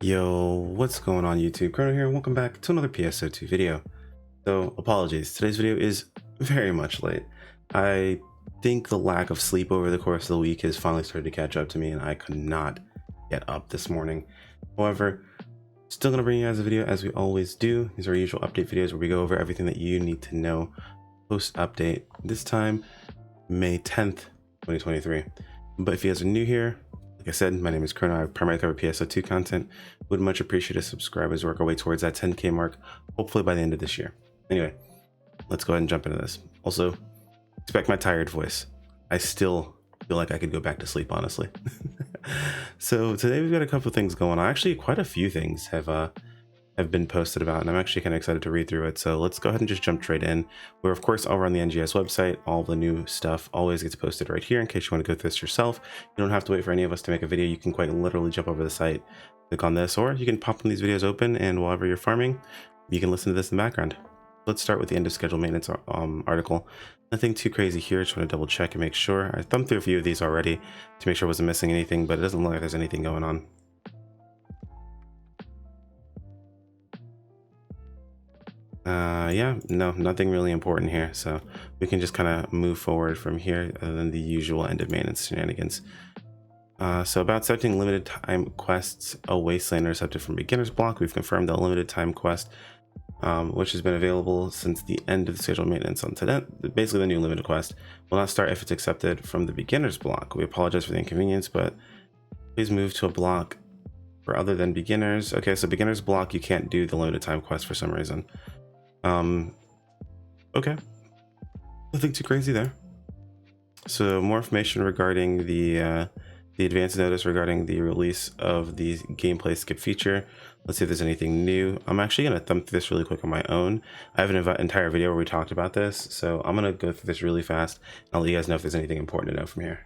Yo, what's going on YouTube? Chrono here, welcome back to another PSO2 video. So, apologies, today's video is very much late. I think the lack of sleep over the course of the week has finally started to catch up to me and I could not get up this morning. However, still gonna bring you guys a video as we always do. These are our usual update videos where we go over everything that you need to know post-update. This time, May 10th, 2023. But if you guys are new here, like I said, my name is Chrono. I primarily cover PSO2 content. Would much appreciate a subscribe as we work our way towards that 10K mark, hopefully by the end of this year. Anyway, let's go ahead and jump into this. Also, expect my tired voice. I still feel like I could go back to sleep, honestly. So today we've got a couple of things going on. Actually, quite a few things have been posted about, and I'm actually kind of excited to read through it. So let's go ahead and just jump straight in. We're of course over on the NGS website. All the new stuff always gets posted right here in case you want to go through this yourself. You don't have to wait for any of us to make a video. You can quite literally jump over the site, click on this, or you can pop these videos open, and while you're farming, you can listen to this in the background. Let's start with the end of schedule maintenance article. Nothing too crazy here. Just want to double check and make sure. I thumbed through a few of these already to make sure I wasn't missing anything, but it doesn't look like there's anything going on. Yeah, no, nothing really important here, so we can just kind of move forward from here other than the usual end of maintenance shenanigans. So about setting limited time quests, a wasteland intercepted from beginner's block. We've confirmed that limited time quest, which has been available since the end of the scheduled maintenance on today. Basically, the new limited quest will not start if it's accepted from the beginner's block. We apologize for the inconvenience, but please move to a block for other than beginners. Okay, so beginner's block, you can't do the limited time quest for some reason. Okay, nothing too crazy there. So more information regarding the advance notice regarding the release of the gameplay skip feature. Let's see if there's anything new. I'm actually going to thumb through this really quick on my own. I have an entire video where we talked about this, so I'm going to go through this really fast. I'll let you guys know if there's anything important to know from here.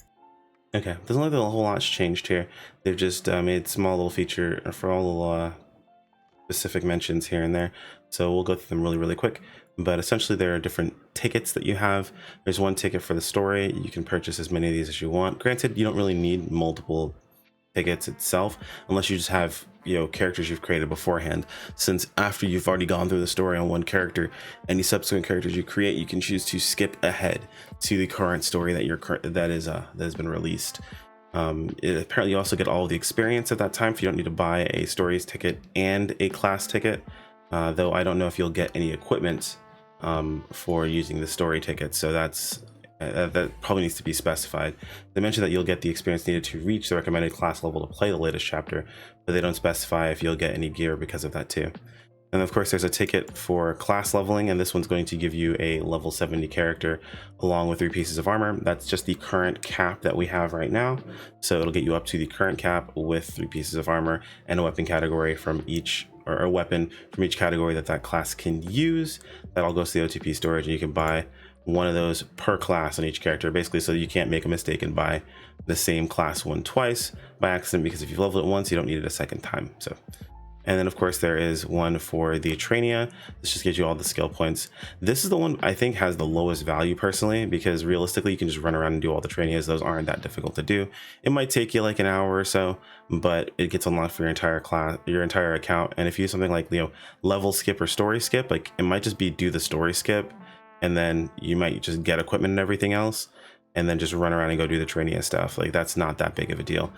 Okay, doesn't look like a whole lot's changed here. They've just made small little feature for all specific mentions here and there, so we'll go through them really quick. But essentially there are different tickets that you have. There's one ticket for the story. You can purchase as many of these as you want. Granted, you don't really need multiple tickets itself unless you just have, you know, characters you've created beforehand, since after you've already gone through the story on one character, any subsequent characters you create, you can choose to skip ahead to the current story that has been released. Apparently you also get all of the experience at that time, so you don't need to buy a stories ticket and a class ticket, though I don't know if you'll get any equipment for using the story ticket, so that probably needs to be specified. They mentioned that you'll get the experience needed to reach the recommended class level to play the latest chapter, but they don't specify if you'll get any gear because of that too. And of course there's a ticket for class leveling, and this one's going to give you a level 70 character along with 3 pieces of armor. That's just the current cap that we have right now, so it'll get you up to the current cap with 3 pieces of armor and a weapon category from each, or a weapon from each category that class can use. That all goes to the OTP storage, and you can buy one of those per class on each character, basically, so you can't make a mistake and buy the same class one twice by accident, because if you've leveled it once, you don't need it a second time. So, and then of course there is one for the Atrania. This just gives you all the skill points. This is the one I think has the lowest value personally, because realistically you can just run around and do all the Atranias. Those aren't that difficult to do. It might take you like an hour or so, but it gets unlocked for your entire class, your entire account. And if you use something like, you know, level skip or story skip, like it might just be do the story skip, and then you might just get equipment and everything else, and then just run around and go do the Trainia stuff. Like, that's not that big of a deal.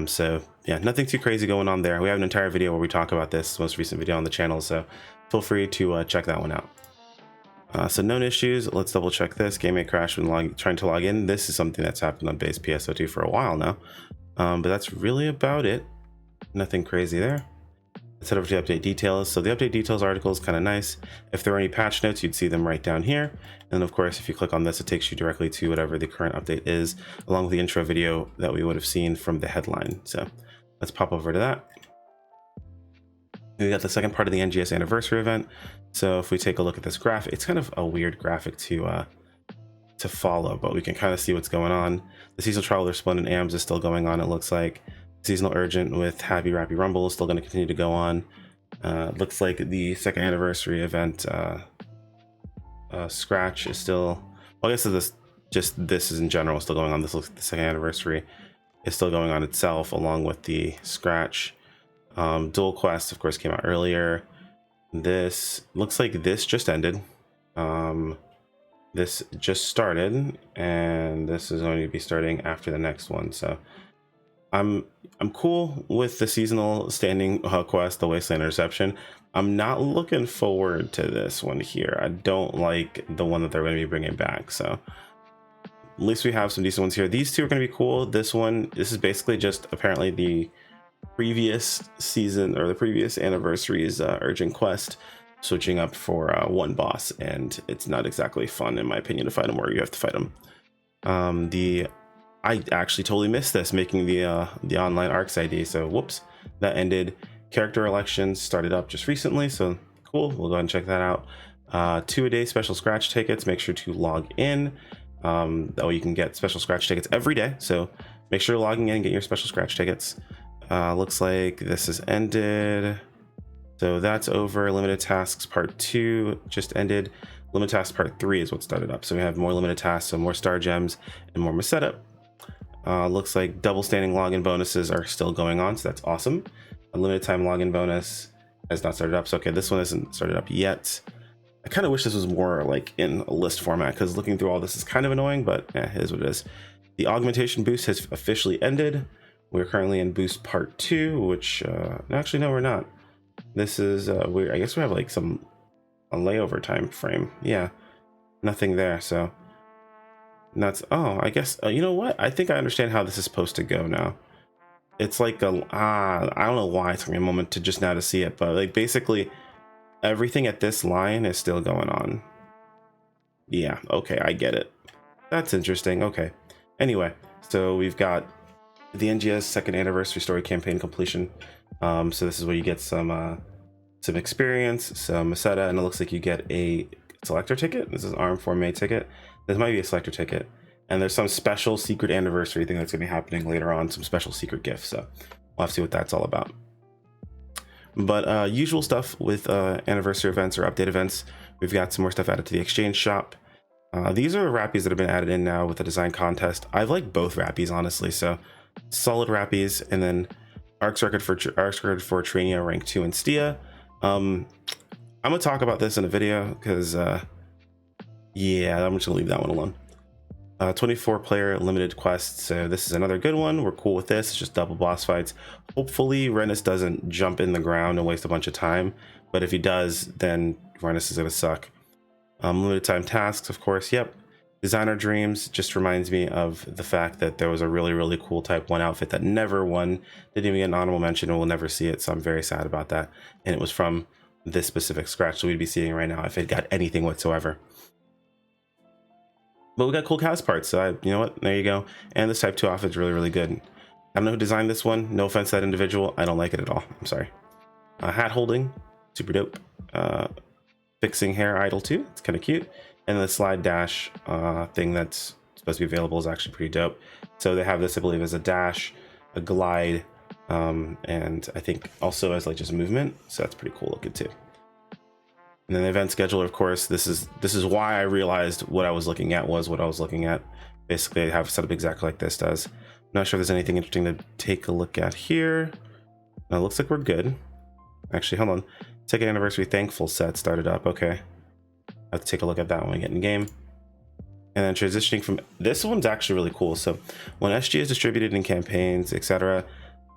So yeah, nothing too crazy going on there. We have an entire video where we talk about this, most recent video on the channel, so feel free to check that one out. So known issues, let's double check this. Game may crash when trying to log in. This is something that's happened on base PSO2 for a while now, but that's really about it. Nothing crazy there. Let's head over to update details. So the update details article is kind of nice. If there are any patch notes, you'd see them right down here. And of course, if you click on this, it takes you directly to whatever the current update is, along with the intro video that we would have seen from the headline. So let's pop over to that. We got the second part of the NGS anniversary event. So if we take a look at this graph, it's kind of a weird graphic to follow, but we can kind of see what's going on. The seasonal trial with Splendid AMs is still going on, it looks like. Seasonal Urgent with Happy Rappy Rumble is still going to continue to go on. Looks like the second anniversary event Scratch is still, well, I guess this is in general still going on. This looks like the second anniversary is still going on itself, along with the Scratch Dual Quest, of course, came out earlier. This looks like this just ended. This just started, and this is going to be starting after the next one. So I'm cool with the seasonal standing quest, the Wasteland Reception. I'm not looking forward to this one here. I don't like the one that they're going to be bringing back. So at least we have some decent ones here. These two are going to be cool. This is basically just apparently the previous season or the previous anniversary's urgent quest, switching up for one boss, and it's not exactly fun in my opinion to fight them where you have to fight them. I actually totally missed this, making the online ARCS ID, so whoops, that ended. Character elections started up just recently, so cool, we'll go ahead and check that out. 2-a-day special scratch tickets, make sure to log in. That way you can get special scratch tickets every day, so make sure you're logging in and get your special scratch tickets. Looks like this has ended, so that's over. Limited tasks part 2 just ended. Limited tasks part 3 is what started up, so we have more limited tasks, so more star gems and more setup. Looks like double standing login bonuses are still going on, so that's awesome. A limited time login bonus has not started up, so okay, this one isn't started up yet. I kind of wish this was more like in a list format, because looking through all this is kind of annoying, but it is what it is. The augmentation boost has officially ended. We're currently in boost part 2, which actually no, we're not. This is weird. I guess we have like a layover time frame. Yeah, nothing there, so that's, oh, I guess you know what, I think I understand how this is supposed to go now. It's like I don't know why it took me a moment to just now to see it, but like basically everything at this line is still going on. Yeah, okay, I get it. That's interesting. Okay, anyway, so we've got the NGS second anniversary story campaign completion. So this is where you get some experience, some Meseta, and it looks like you get a selector ticket. This is Arm Form A ticket. This might be a selector ticket, and there's some special secret anniversary thing that's going to be happening later on, some special secret gifts, so we'll have to see what that's all about. But usual stuff with anniversary events or update events. We've got some more stuff added to the exchange shop. These are Rappies that have been added in now with the design contest. I like both Rappies, honestly, so solid Rappies, and then ARCS record for Trania rank 2 and Stia. I'm gonna talk about this in a video because yeah, I'm just gonna leave that one alone. 24 player limited quest, so this is another good one. We're cool with this. It's just double boss fights. Hopefully Renus doesn't jump in the ground and waste a bunch of time, but if he does, then Renus is gonna suck. Limited time tasks, of course. Yep, Designer Dreams just reminds me of the fact that there was a really cool type 1 outfit that never won, didn't even get an honorable mention, and we'll never see it, so I'm very sad about that. And it was from this specific scratch, so we'd be seeing it right now if it got anything whatsoever. But we got cool cast parts, so you know what, there you go. And this type 2 outfit is really good. I don't know who designed this one, no offense to that individual, I don't like it at all, I'm sorry. Hat holding, super dope. Fixing hair idle too, it's kind of cute. And the slide dash thing that's supposed to be available is actually pretty dope. So they have this, I believe, as a dash, a glide, and I think also as like just movement, so that's pretty cool looking too. And then the event scheduler, of course, this is why I realized what I was looking at was what I was looking at. Basically, I have set up exactly like this does. I'm not sure if there's anything interesting to take a look at here. No, it looks like we're good. Actually, hold on. Second anniversary thankful set started up. Okay, I have to take a look at that when we get in game. And then transitioning from this one's actually really cool. So when SG is distributed in campaigns, etc.,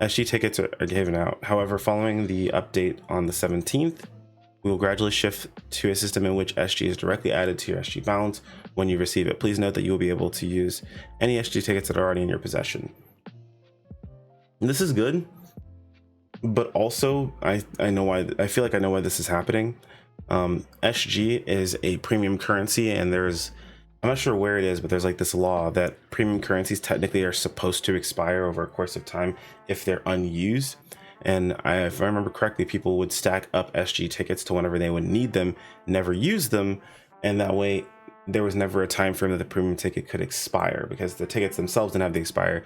SG tickets are given out. However, following the update on the 17th, we will gradually shift to a system in which SG is directly added to your SG balance when you receive it. Please note that you will be able to use any SG tickets that are already in your possession. And this is good, but also I know why. I feel like I know why this is happening. SG is a premium currency, and I'm not sure where it is, but there's like this law that premium currencies technically are supposed to expire over a course of time if they're unused. And if I remember correctly, people would stack up SG tickets to whenever they would need them, never use them, and that way there was never a time frame that the premium ticket could expire, because the tickets themselves didn't have to expire.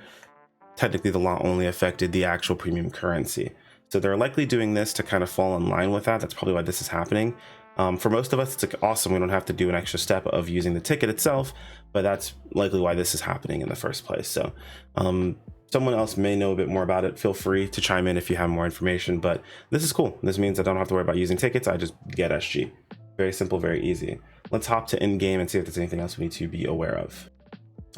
Technically, the law only affected the actual premium currency. So they're likely doing this to kind of fall in line with that. That's probably why this is happening. For most of us, it's like awesome. We don't have to do an extra step of using the ticket itself, but that's likely why this is happening in the first place. So someone else may know a bit more about it. Feel free to chime in if you have more information, but this is cool. This means I don't have to worry about using tickets. I just get SG. Very simple, very easy. Let's hop to in-game and see if there's anything else we need to be aware of.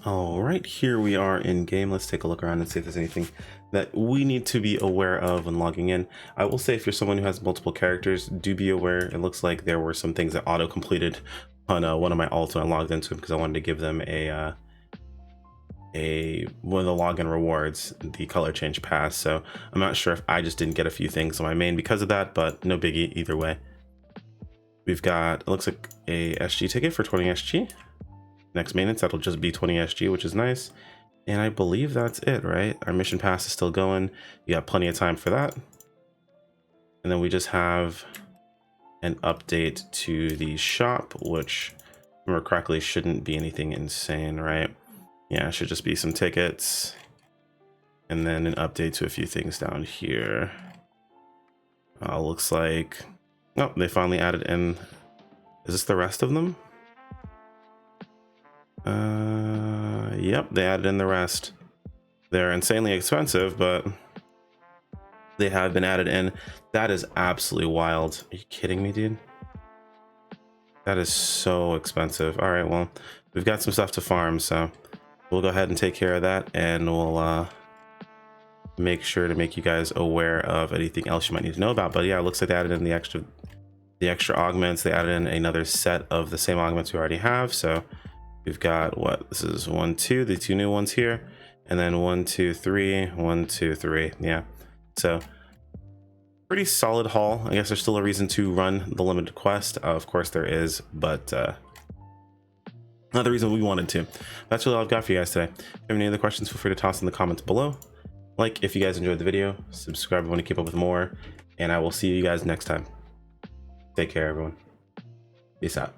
All right, here we are in game. Let's take a look around and see if there's anything that we need to be aware of when logging in. I will say, if you're someone who has multiple characters, do be aware. It looks like there were some things that auto completed on one of my alts when I logged into it, because I wanted to give them one of the login rewards, the color change pass. So I'm not sure if I just didn't get a few things on my main because of that, but no biggie either way. We've got, it looks like a SG ticket for 20 SG. Next maintenance, that'll just be 20 SG, which is nice. And I believe that's it, right? Our mission pass is still going. You got plenty of time for that. And then we just have an update to the shop, which, if I remember correctly, shouldn't be anything insane, right? Yeah, it should just be some tickets. And then an update to a few things down here. Looks like, oh, they finally added in. Is this the rest of them? Yep, they added in the rest. They're insanely expensive, but they have been added in. That is absolutely wild. Are you kidding me, dude? That is so expensive. All right, well, we've got some stuff to farm, so we'll go ahead and take care of that, and we'll make sure to make you guys aware of anything else you might need to know about. But yeah, it looks like they added in the extra augments. They added in another set of the same augments we already have. So we've got, what, this is 1, 2, the 2 new ones here, and then 1, 2, 3, 1, 2, 3. Yeah, so pretty solid haul. I guess there's still a reason to run the limited quest. Of course there is, but not the reason we wanted to. That's really all I've got for you guys today. If you have any other questions, feel free to toss in the comments below. Like if you guys enjoyed the video, subscribe if you want to keep up with more, and I will see you guys next time. Take care, everyone. Peace out.